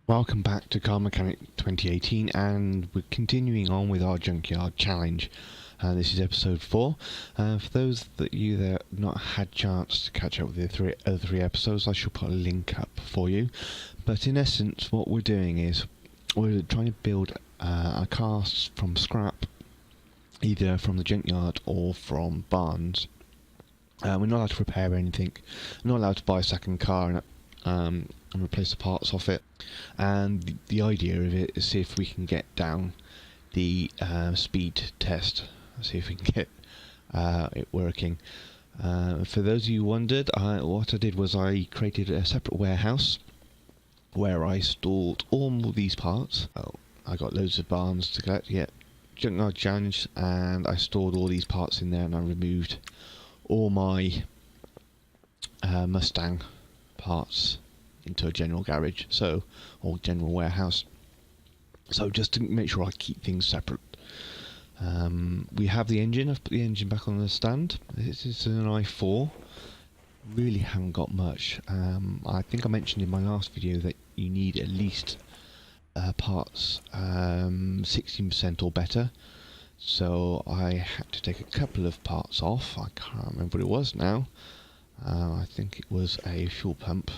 Welcome back to Car Mechanic 2018, and we're continuing on with our Junkyard challenge. This is episode 4. For those that you that have not had chance to catch up with the other three episodes, I shall put a link up for you. But in essence, what we're doing is we're trying to build a car from scrap, either from the junkyard or from barns. We're not allowed to repair anything. We're not allowed to buy a second car and replace the parts off it. And the idea of it is see if we can get down the speed test, see if we can get it working. For those of you who wondered, what I did was I created a separate warehouse where I stored all these parts. I got loads of barns to collect, Junkyard challenge, and I stored all these parts in there, and I removed all my Mustang parts into a general garage, or general warehouse. So just to make sure I keep things separate. We have the engine. I've put the engine back on the stand. This is an i4. Really haven't got much. I think I mentioned in my last video that you need at least parts 16% or better. So I had to take a couple of parts off. I can't remember what it was now. I think it was a fuel pump.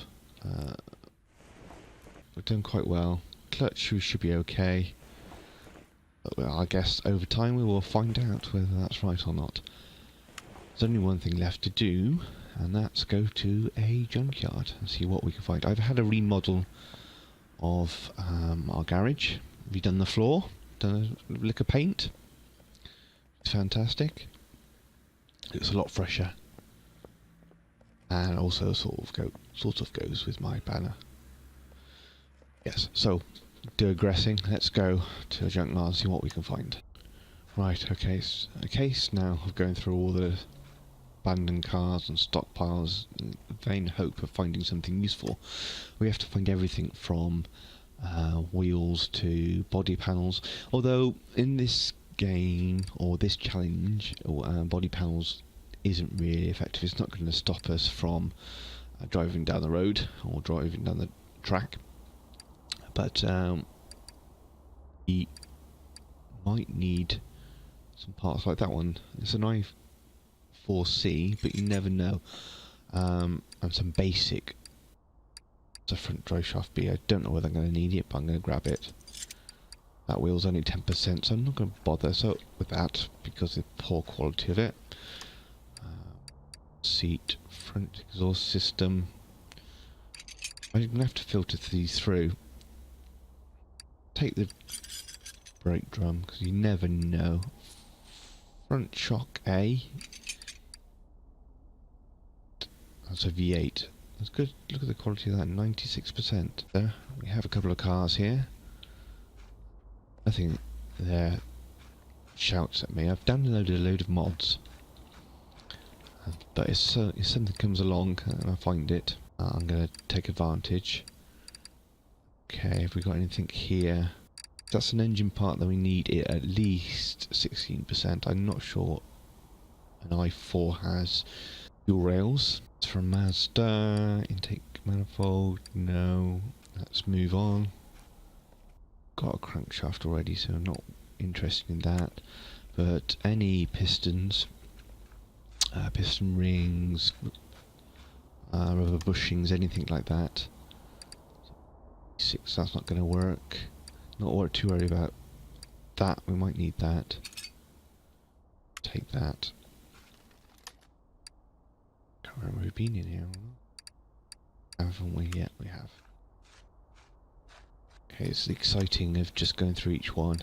We've done quite well. Clutch should be okay. But I guess over time we will find out whether that's right or not. There's only one thing left to do, and that's go to a junkyard and see what we can find. I've had a remodel of our garage. We've done the floor, done a lick of paint. It's fantastic. It's a lot fresher, and also sort of goes with my banner. Yes, so digressing, let's go to the junkyard and see what we can find. Right, okay, a case now of going through all the abandoned cars and stockpiles in the vain hope of finding something useful. We have to find everything from wheels to body panels, although in this game, or this challenge, body panels isn't really effective. It's not going to stop us from driving down the road or driving down the track. But we might need some parts like that one. It's an i4C, but you never know. And some basic. It's a front drive shaft B. I don't know whether I'm going to need it, but I'm going to grab it. That wheel's only 10%, so I'm not going to bother with that because of the poor quality of it. Seat, front exhaust system. I'm going to have to filter these through. Take the brake drum, because you never know. Front shock A. That's a V8. That's good. Look at the quality of that, 96%. There, we have a couple of cars here. Nothing there shouts at me. I've downloaded a load of mods. But if something comes along and I find it, I'm going to take advantage. Okay, have we got anything here? That's an engine part that we need it at least 16%. I'm not sure an i4 has fuel rails. It's from Mazda. Intake manifold, no. Let's move on. Got a crankshaft already, so I'm not interested in that. But any pistons, piston rings, rubber bushings, anything like that. 6, that's not going to work. Not too worried about that. We might need that. Take that. Can't remember if we've been in here or not. Haven't we? Yeah, we have. Okay, it's exciting of just going through each one.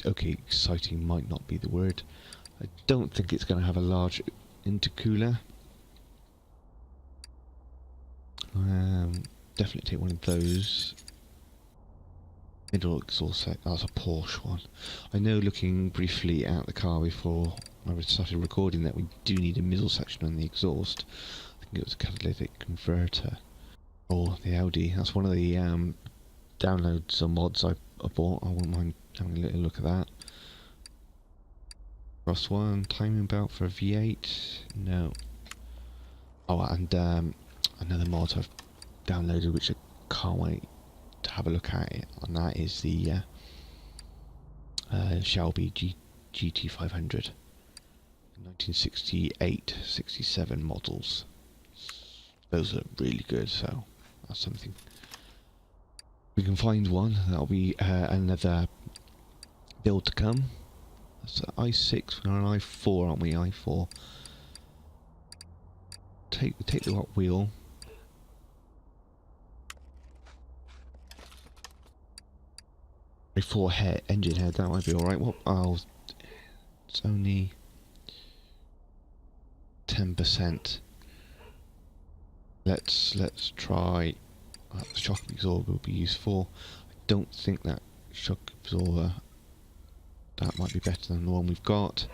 Okay, exciting might not be the word. I don't think it's going to have a large intercooler. Definitely take one of those. Middle exhaust set. That's a Porsche one. I know, looking briefly at the car before I started recording, that we do need a middle section on the exhaust. I think it was a catalytic converter. Or the Audi. That's one of the downloads or mods I bought. I wouldn't mind having a little look at that. Cross one, timing belt for a V8. No. Oh, and another mod I've downloaded, which I can't wait to have a look at it, and that is the Shelby GT500, 1968-67 models. Those are really good, so that's something. We can find one, that'll be another build to come. That's i6, we're on i4, aren't we? i4. Take the hot wheel. i4 head, engine head, that might be alright. Well, oh, it's only 10%. Let's try. The shock absorber will be useful. I don't think that shock absorber, that might be better than the one we've got.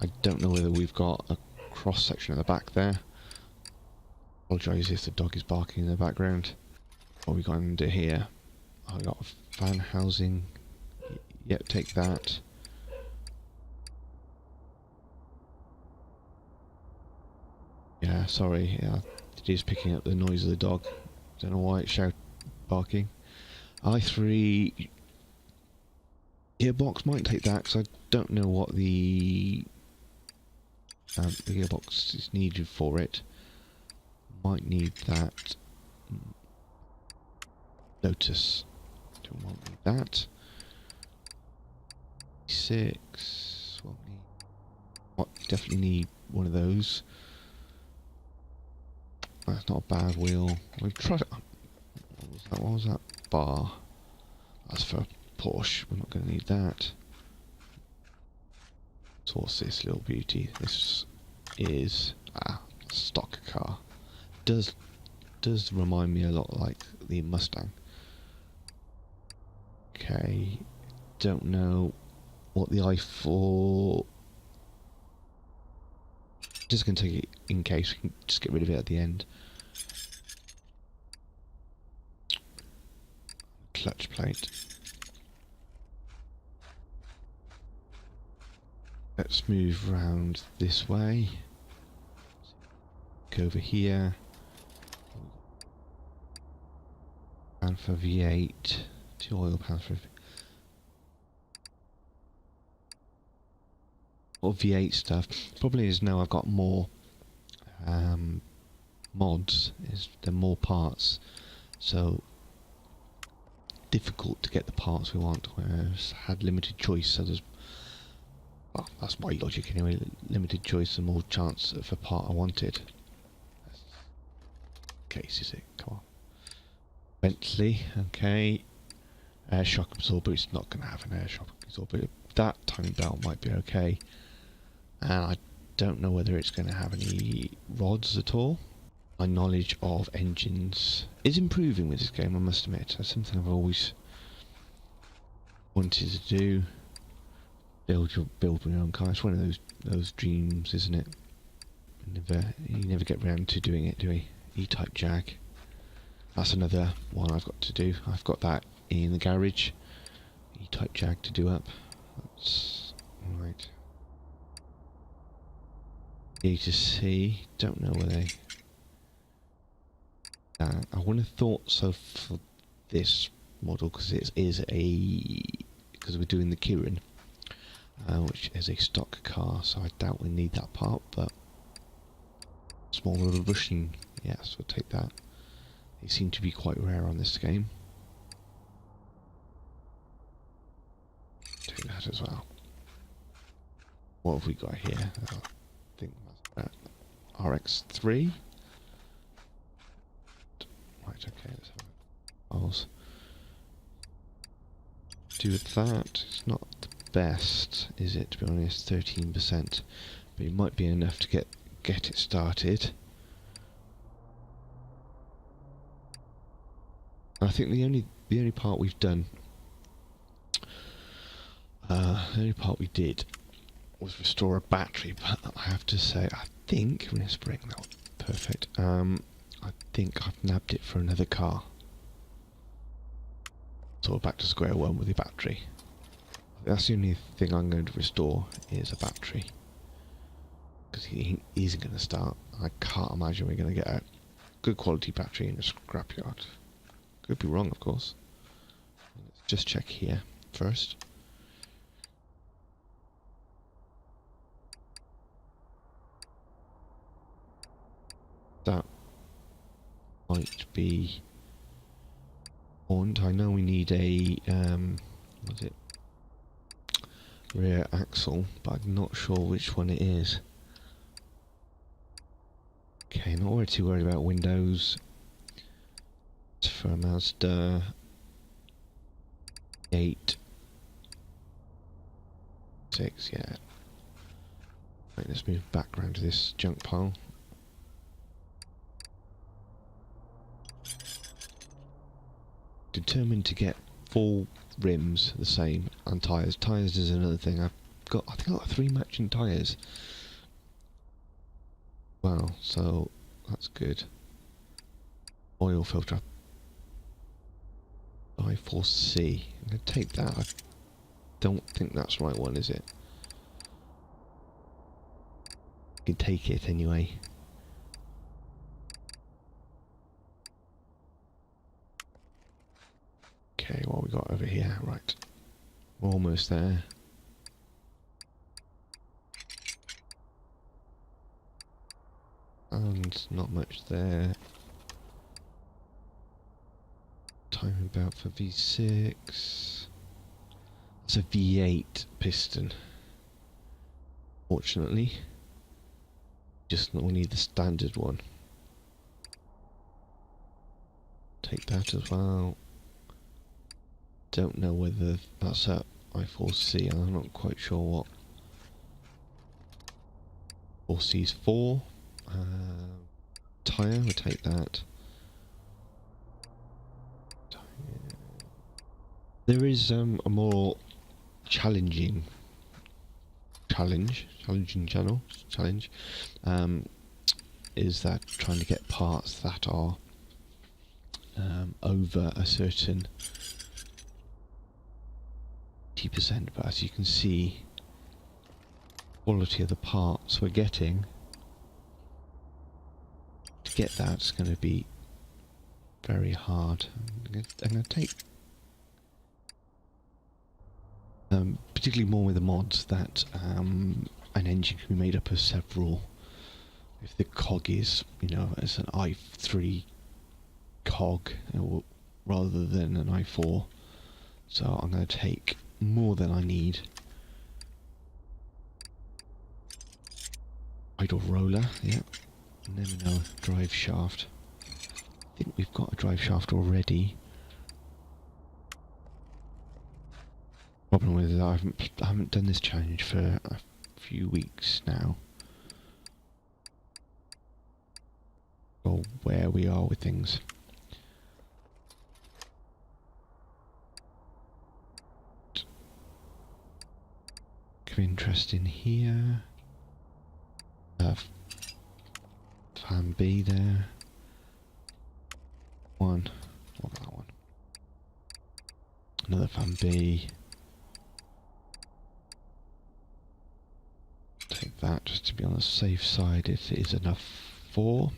I don't know whether we've got a cross section at the back there. Apologise if the dog is barking in the background. What we got under here? I got a fan housing. Yep, take that. Yeah, sorry. Yeah, it is picking up the noise of the dog. Don't know why it's barking. i3 gearbox might take that, because I don't know what the gearbox is needed for it. Might need that. Lotus. Don't want that. 6. Definitely need one of those. That's not a bad wheel. We've tried. What was that bar? That's for Porsche. We're not going to need that. So what's this little beauty? This is stock car. Does remind me a lot like the Mustang. Okay, don't know what the i4. Just gonna take it in case. We can just get rid of it at the end. Clutch plate. Let's move round this way. Go over here. And for V8, 2 oil pans for or V8 stuff. Probably is now I've got more mods. There are more parts, so difficult to get the parts we want. Whereas had limited choice, so there's that's my logic anyway. Limited choice and more chance of a part I wanted. Case is it? Come on. Bentley, okay. Air shock absorber, it's not going to have an air shock absorber. That timing belt might be okay. And I don't know whether it's going to have any rods at all. My knowledge of engines is improving with this game, I must admit. That's something I've always wanted to do. Build my own car. It's one of those dreams, isn't it? You never get round to doing it, do we? E-type jag. That's another one I've got to do. I've got that in the garage. E-type jag to do up. That's right. A to C. Don't know where they. I wouldn't have thought so for this model because it is because we're doing the Kirin, which is a stock car. So I doubt we need that part, but small little bushing. Yes, we'll take that. They seem to be quite rare on this game. Take that as well. What have we got here? I think that's RX3. Right, okay, let's have files. Do with that. It's not the best, is it, to be honest? 13%. But it might be enough to get it started. I think the only part we've done, the only part we did was restore a battery. But I have to say, I think when it's bring that perfect. I think I've nabbed it for another car. So we're back to square one with the battery. That's the only thing I'm going to restore is a battery, because he isn't going to start. I can't imagine we're going to get a good quality battery in a scrapyard. Could be wrong, of course. Let's just check here first. That might be important. I know we need a what's it? Rear axle, but I'm not sure which one it is. Okay, not really too worried about windows. It's for a Mazda 8. 6, yeah. Right, let's move back around to this junk pile. Determined to get full rims the same and tyres. Tyres is another thing. I think I've got 3 matching tyres. Wow, so that's good. Oil filter. I4C. I'm going to take that. I don't think that's the right one, is it? I can take it anyway. Okay, what we got over here? Right. We're almost there. And not much there. Timing belt for V6. It's a V8 piston. Fortunately. Just we need the standard one. Take that as well. Don't know whether that's a I4C. I'm not quite sure what 4C is for. Tyre, we'll take that. There is a more challenging challenge, is that trying to get parts that are over a certain 80%, but as you can see, quality of the parts we're getting, to get that's going to be very hard. I'm going to take particularly more with the mods that an engine can be made up of several. If the cog is, you know, as an i3 cog rather than an i4, so I'm going to take more than I need. Idle roller, yeah. Never know. Drive shaft. I think we've got a drive shaft already. Problem with it, I haven't done this challenge for a few weeks now. Or where we are with things. Could be interesting here. Fan B there. What about that one? Another fan B. Take that just to be on the safe side if it is enough for.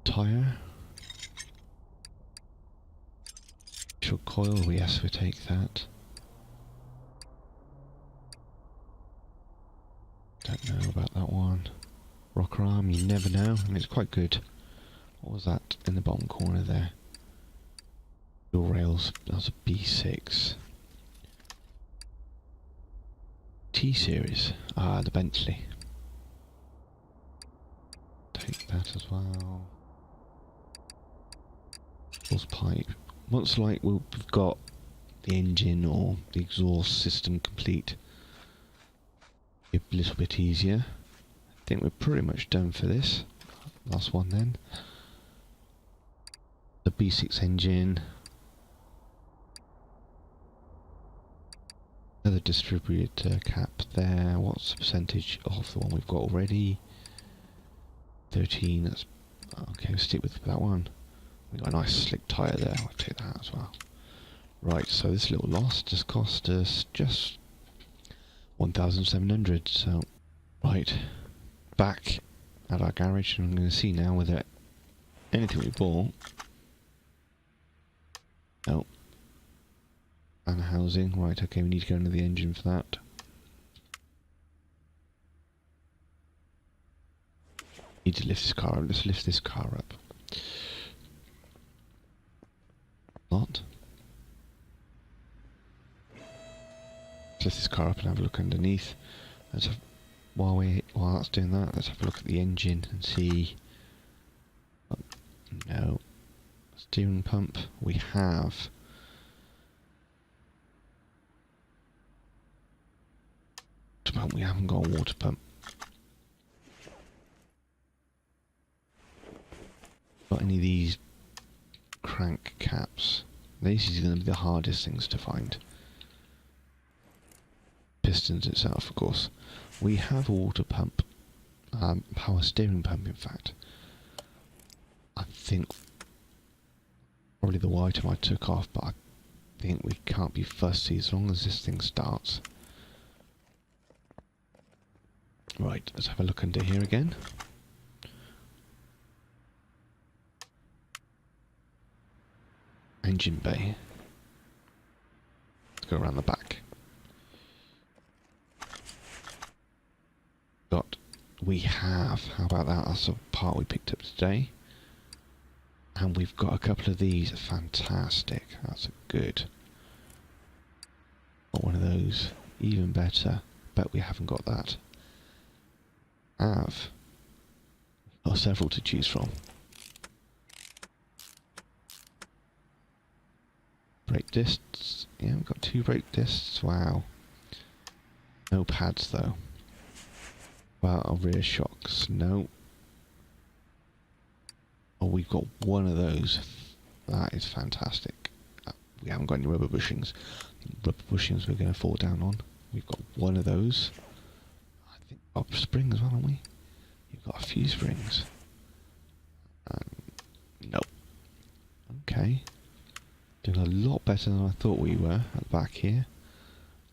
Tyre. Should coil, yes, we take that. Don't know about that one. Rocker arm, you never know. I mean, it's quite good. What was that in the bottom corner there? Dual rails, that's a B6. T-Series. Ah, the Bentley. Take that as well. Exhaust pipe. Once like we've got the engine or the exhaust system complete, a little bit easier. I think we're pretty much done for this. Last one then. The B6 engine. Another distributor cap there. What's the percentage of the one we've got already? 13. That's okay. We'll stick with that one. We've got a nice slick tyre there. I'll take that as well. Right. So this little loss just cost us just 1,700. So right, back at our garage, and I'm going to see now whether anything we bought. Oh. And housing. Right, okay, we need to go into the engine for that. Need to lift this car up. Let's lift this car up. What? Let's lift this car up and have a look underneath. Let's have, while that's doing that, let's have a look at the engine and see. Oh, no. Steering pump. We have. Water pump. We haven't got a water pump. Got any of these crank caps? These are going to be the hardest things to find. Pistons itself, of course. We have a water pump, power steering pump, in fact. I think probably the white I took off, but I think we can't be fussy as long as this thing starts. Right, let's have a look under here again. Engine bay. Let's go around the back. We have, how about that? That's the part we picked up today. And we've got a couple of these. Fantastic. That's a good. Got one of those. Even better. Bet we haven't got that. Have. Got several to choose from. Brake discs. Yeah, we've got 2 brake discs. Wow. No pads though. Well, rear shocks. No. Oh, we've got one of those. That is fantastic. We haven't got any rubber bushings. Rubber bushings we're going to fall down on. We've got one of those. I think up spring as well, haven't we? You've got a few springs. No. Okay. Doing a lot better than I thought we were at the back here.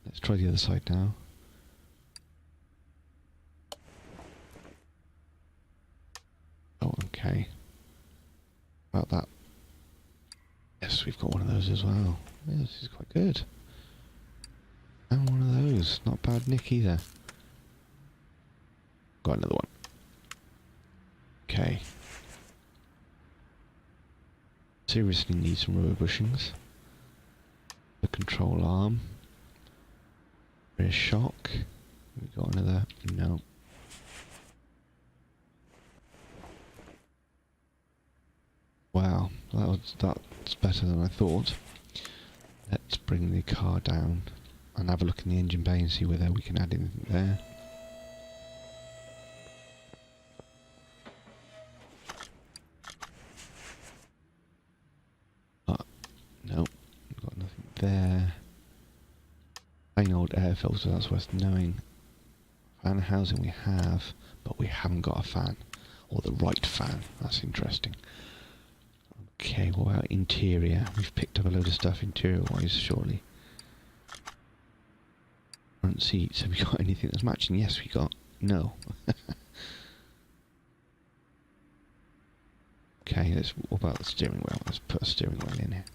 Let's try the other side now. Oh, okay. About that. Yes, we've got one of those as well. Yeah, this is quite good. And one of those. Not bad nick either. Got another one. Okay. Seriously need some rubber bushings. The control arm. Rear shock. We got another. No. Wow, that's better than I thought. Let's bring the car down and have a look in the engine bay and see whether we can add anything there. No, got nothing there. Plain old air filter, that's worth knowing. Fan housing we have, but we haven't got a fan. Or the right fan, that's interesting. Okay, what about interior? We've picked up a load of stuff interior-wise, surely. Front seats, have we got anything that's matching? Yes, we got. No. Okay, what about the steering wheel? Let's put a steering wheel in here.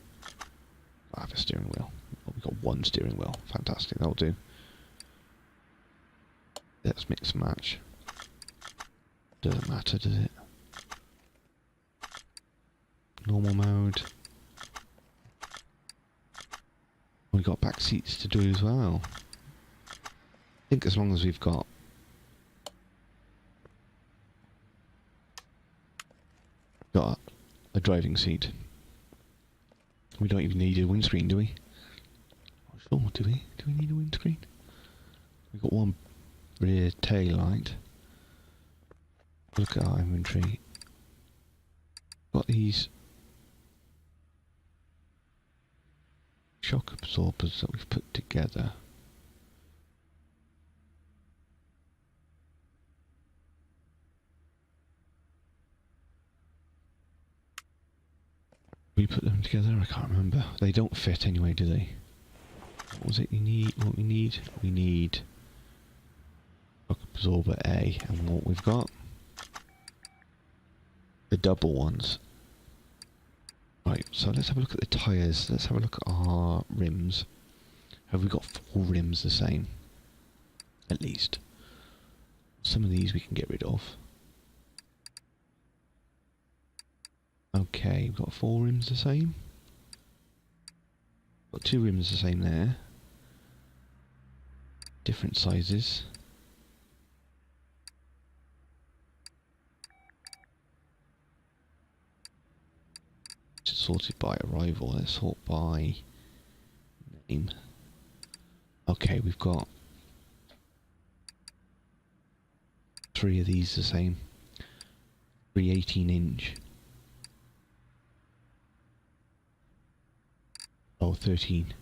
I have a steering wheel. Oh, we've got one steering wheel. Fantastic, that'll do. Let's mix and match. Doesn't matter, does it? Normal mode. We've got back seats to do as well. I think as long as we've got a driving seat. We don't even need a windscreen, do we? Not sure, do we? Do we need a windscreen? We've got one rear tail light. Look at our inventory. Got these shock absorbers that we've put together. We put them together? I can't remember. They don't fit anyway, do they? What was it you need? What we need? We need shock absorber A, and what we've got? The double ones. Right, so let's have a look at the tyres. Let's have a look at our rims. Have we got 4 rims the same? At least. Some of these we can get rid of. Okay, we've got 4 rims the same. Got 2 rims the same there. Different sizes. Sorted by arrival. Let's sort by name. Okay, we've got 3 of these the same. 3 18-inch. Oh, 13.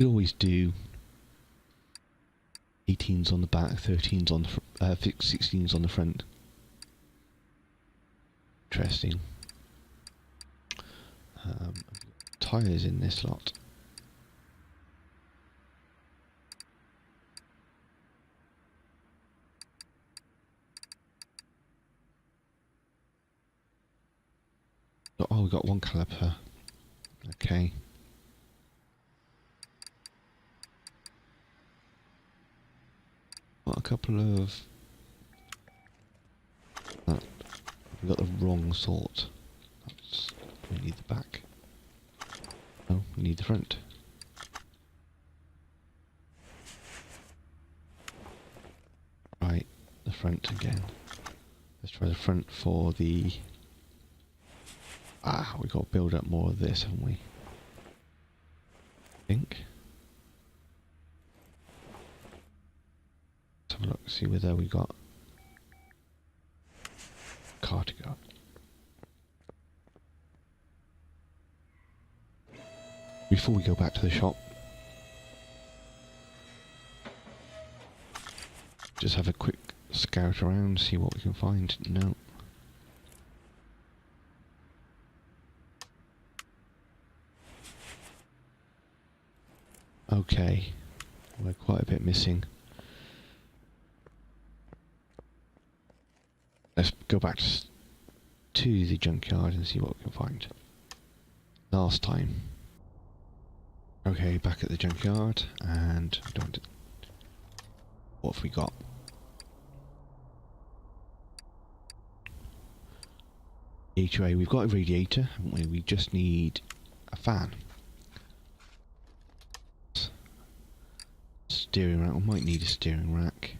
We always do 18s on the back, 13s on the 16s on the front. Interesting. Tyres in this lot. Oh, we got 1 caliper. Okay. Got a couple of. We got the wrong sort. We need the back. Oh, we need the front. Right, the front again. Let's try the front for the. Ah, we've got to build up more of this, haven't we? I think. Let's have a look, see whether we got car to go. Before we go back to the shop, just have a quick scout around, see what we can find. No. Okay, we're quite a bit missing. Let's go back to the junkyard and see what we can find. Last time. Okay, back at the junkyard, and what have we got? HOA, we've got a radiator, haven't we? We just need a fan. Steering rack, we might need a steering rack.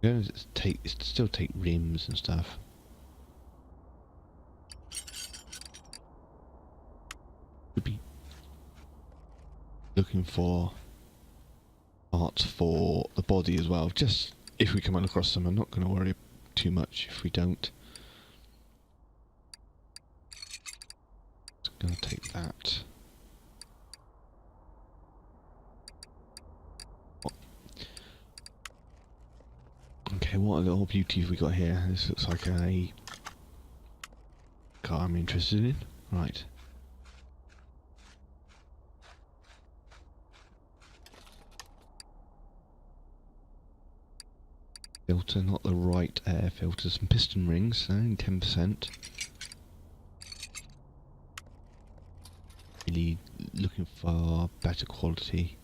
We're going to still take rims and stuff. Could be looking for parts for the body as well. Just if we come across them, I'm not going to worry too much if we don't. Just going to take that. Okay, what a little beauty have we got here. This looks like a car I'm interested in. Right. Filter, not the right air filter. Some piston rings, only 10%. Really looking for better quality.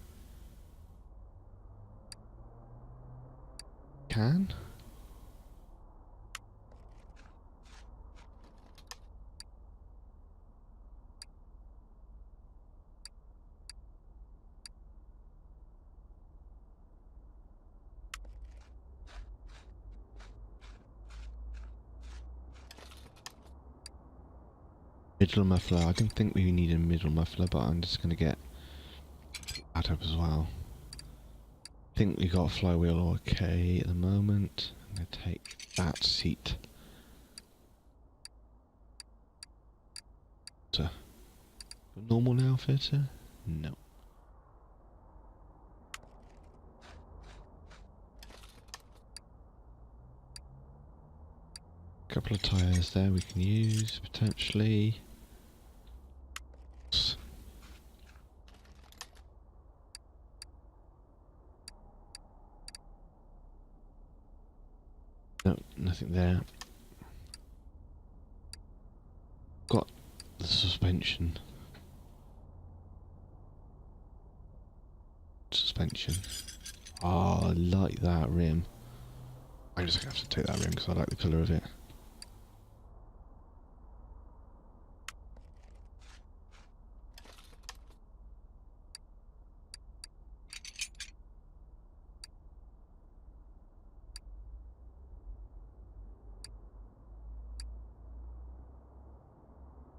Can? Middle muffler. I don't think we need a middle muffler, but I'm just going to get that up as well. I think we got a flywheel okay at the moment. I'm going to take that seat. So, normal now, filter? No. Couple of tyres there we can use potentially. No, nothing there. Got the suspension. Oh, I like that rim. I'm just gonna have to take that rim because I like the colour of it.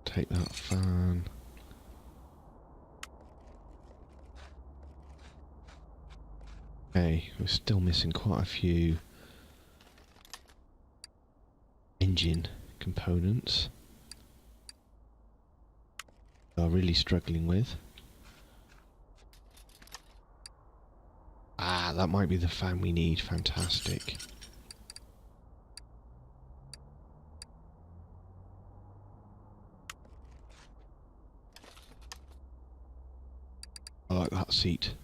Take that fan. Okay, we're still missing quite a few engine components. We are really struggling with. Ah, that might be the fan we need. Fantastic. I like that seat.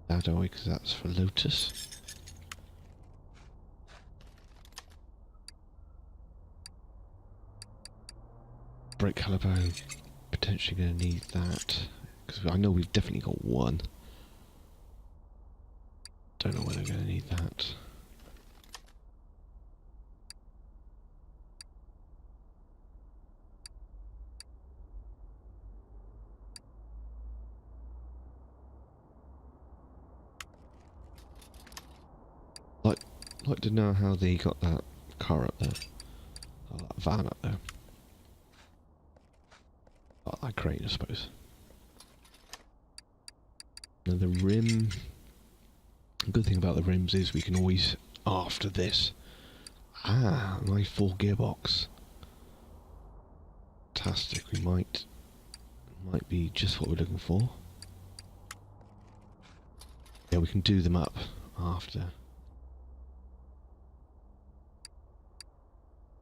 Shadow, because that's for Lotus. Brake caliper, potentially going to need that. Because I know we've definitely got one. Don't know whether we're going to need that. Like to know how they got that car up there. Or that van up there. Oh, that crane, I suppose. Now the rim... The good thing about the rims is we can always, after this... Ah, my full gearbox. Fantastic, we might be just what we're looking for. Yeah, we can do them up after.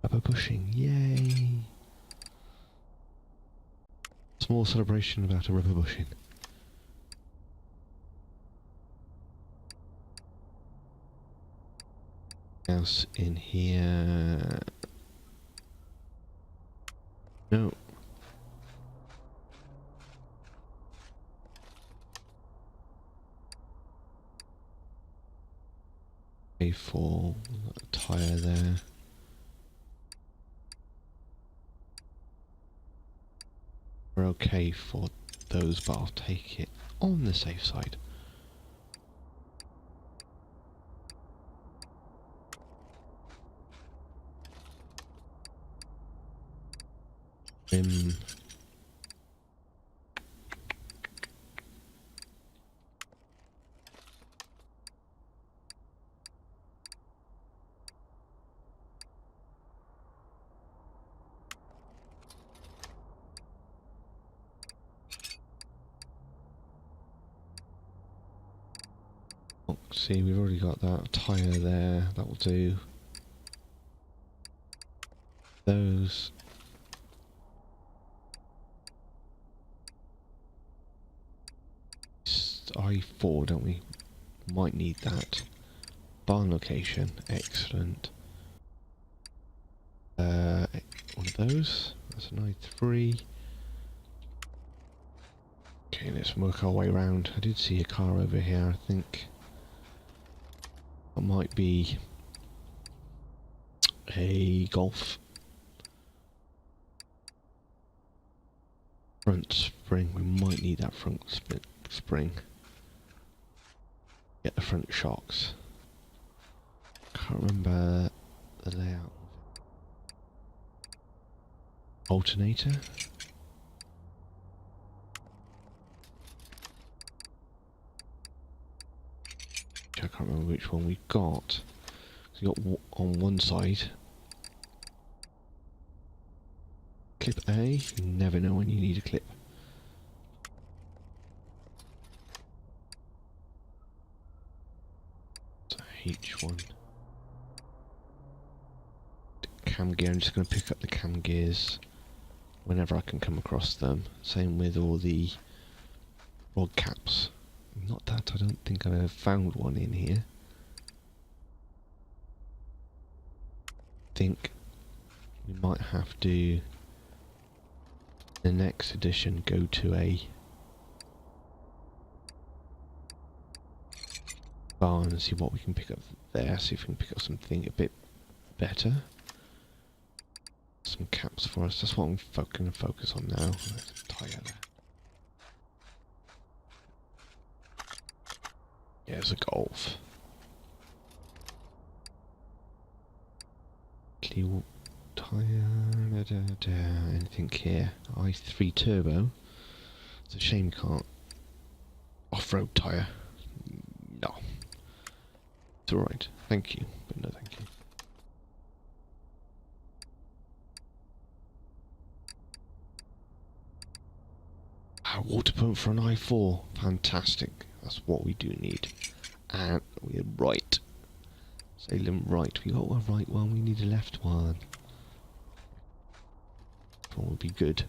Rubber bushing, yay! Small celebration about a rubber bushing. Else in here? No. A4, a tyre there. We're okay for those, but I'll take it on the safe side. See, we've already got that tyre there, that will do. Those. I4, don't we? Might need that. Barn location, excellent. One of those, that's an I3. Okay, let's work our way around. I did see a car over here, I think. That might be a Golf. Front spring, we might need that front spring. Get the front shocks. Can't remember the layout. Alternator. I can't remember which one we got. We got on one side clip A. You never know when you need a clip. So H1. Cam gear. I'm just going to pick up the cam gears. whenever I can come across them. Same with all the rod caps. Not that I don't think I've ever found one in here. Think we might have to, the next edition, go to a barn and see what we can pick up there, see if we can pick up something a bit better. Some caps for us, that's what I'm going to focus on now. There's a tyre there. Yeah, it's a Golf. Clear tyre, anything here? i3 turbo. It's a shame you can't. Off-road tyre. No. It's alright. Thank you, but no thank you. A water pump for an i4. Fantastic. That's what we do need. And we're right. Salem right. We got a right one. We need a left one. That one would be good.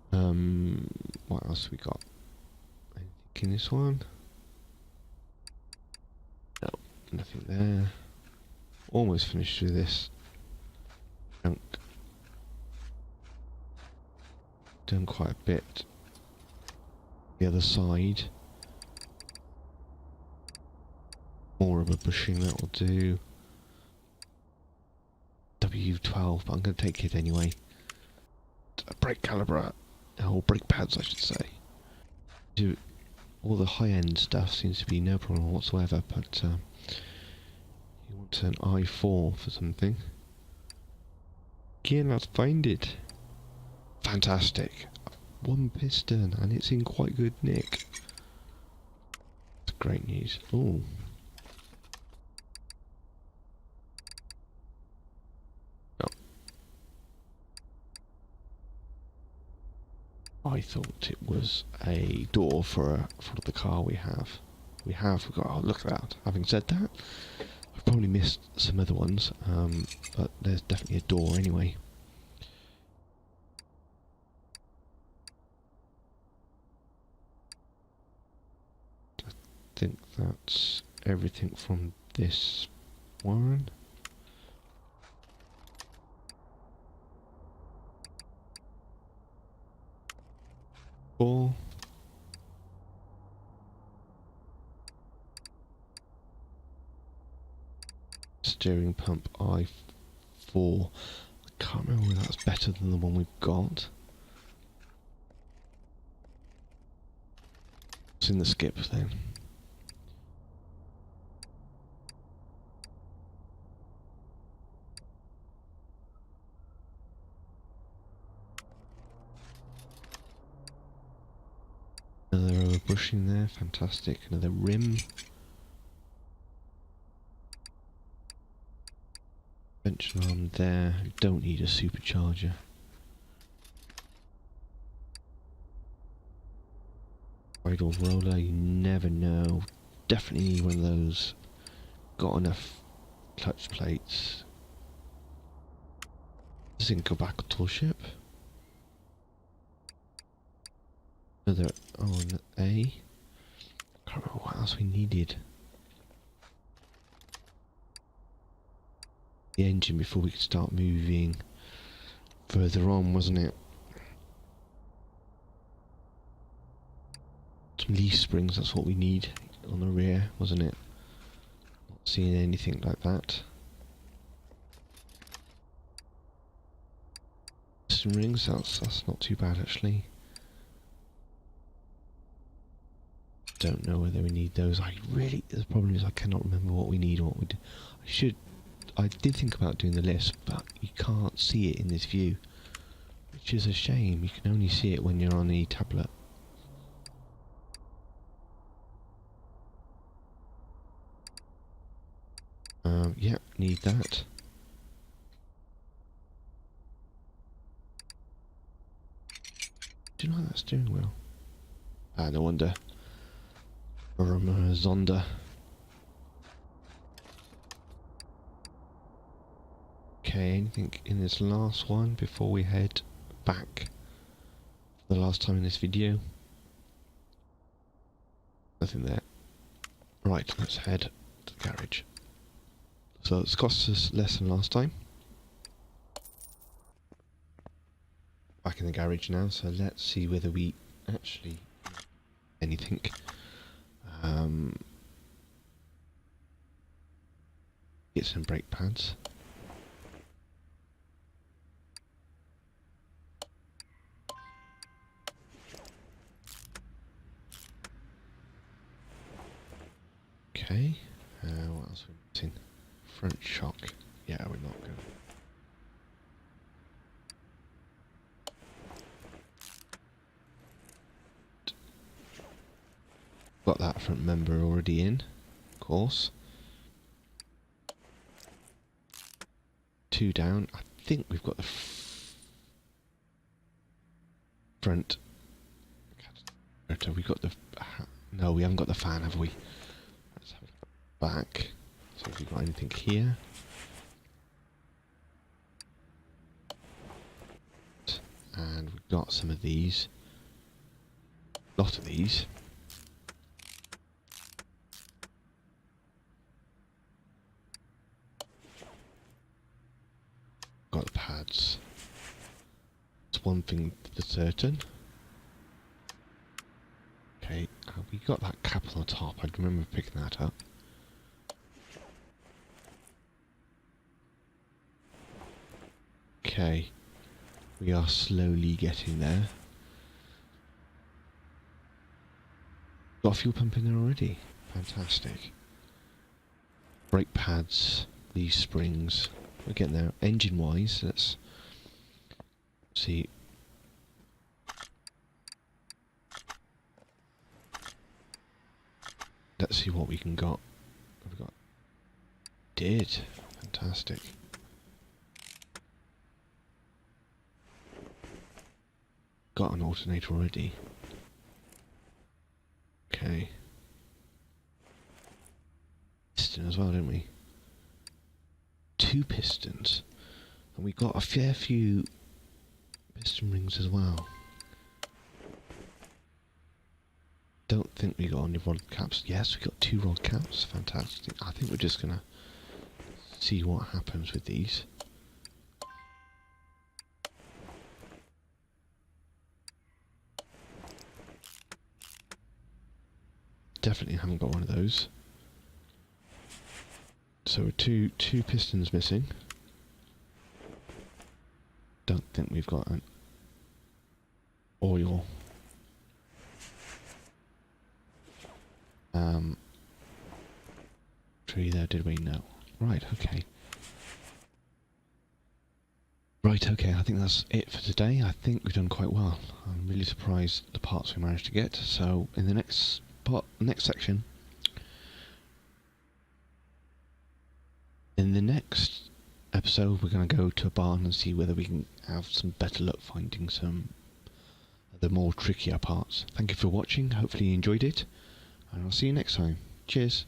What else we got? Anything in this one? No, nothing there. Almost finished with this. Junk. Done quite a bit. The other side. More of a bushing, that will do. W12, but I'm going to take it anyway. A brake caliper, or brake pads I should say. Do all the high-end stuff seems to be no problem whatsoever, but you want an i4 for something. Again, let's find it. Fantastic. One piston, and it's in quite good nick. That's great news. Ooh. I thought it was a door for the car we have. We've got, oh look at that. Having said that, I've probably missed some other ones, but there's definitely a door anyway. I think that's everything from this one. Four. Steering pump i4. I can't remember whether that's better than the one we've got. It's in the skip then. Another overbushing there, fantastic. Another rim. Suspension arm there. You don't need a supercharger. Idle roller, you never know. Definitely need one of those. Got enough clutch plates. Doesn't go back to ship. Another, oh, an A. Can't remember what else we needed. The engine before we could start moving further on, wasn't it? Some leaf springs, that's what we need on the rear, wasn't it? Not seeing anything like that. Piston rings, that's not too bad actually. Don't know whether we need those. The problem is I cannot remember what we need or what we do. I did think about doing the list, but you can't see it in this view, which is a shame. You can only see it when you're on the tablet. Yeah, need that. Do you like that steering wheel? Ah, no wonder. Zonda. Okay, anything in this last one before we head back for the last time in this video. Nothing there. Right, let's head to the garage. So it's cost us less than last time. Back in the garage now, so let's see whether we actually anything. Get some brake pads. Okay, what else are we missing? Front shock. Yeah, we're not going. Got that front member already in, of course. 2 down. I think we've got the front. We got the. No, we haven't got the fan, have we? Let's have a look back. See if we've got anything here. And we've got some of these. A lot of these. Got the pads. It's one thing for certain. Okay, we got that cap on the top. I remember picking that up. Okay, we are slowly getting there. Got a fuel pump in there already. Fantastic. Brake pads, these springs. We're getting there. Engine wise, let's see. Let's see what we can got. What have we got? Did. Fantastic. Got an alternator already. Okay. Piston as well, didn't we? 2 pistons. And we got a fair few piston rings as well. Don't think we got any rod caps. Yes, we got 2 rod caps. Fantastic. I think we're just gonna see what happens with these. Definitely haven't got one of those. So two pistons missing. Don't think we've got an oil. Tree there, did we? No. Right, okay. Right, okay, I think that's it for today. I think we've done quite well. I'm really surprised the parts we managed to get. So in the next section, in the next episode, we're going to go to a barn and see whether we can have some better luck finding some of the more trickier parts. Thank you for watching. Hopefully you enjoyed it, and I'll see you next time. Cheers.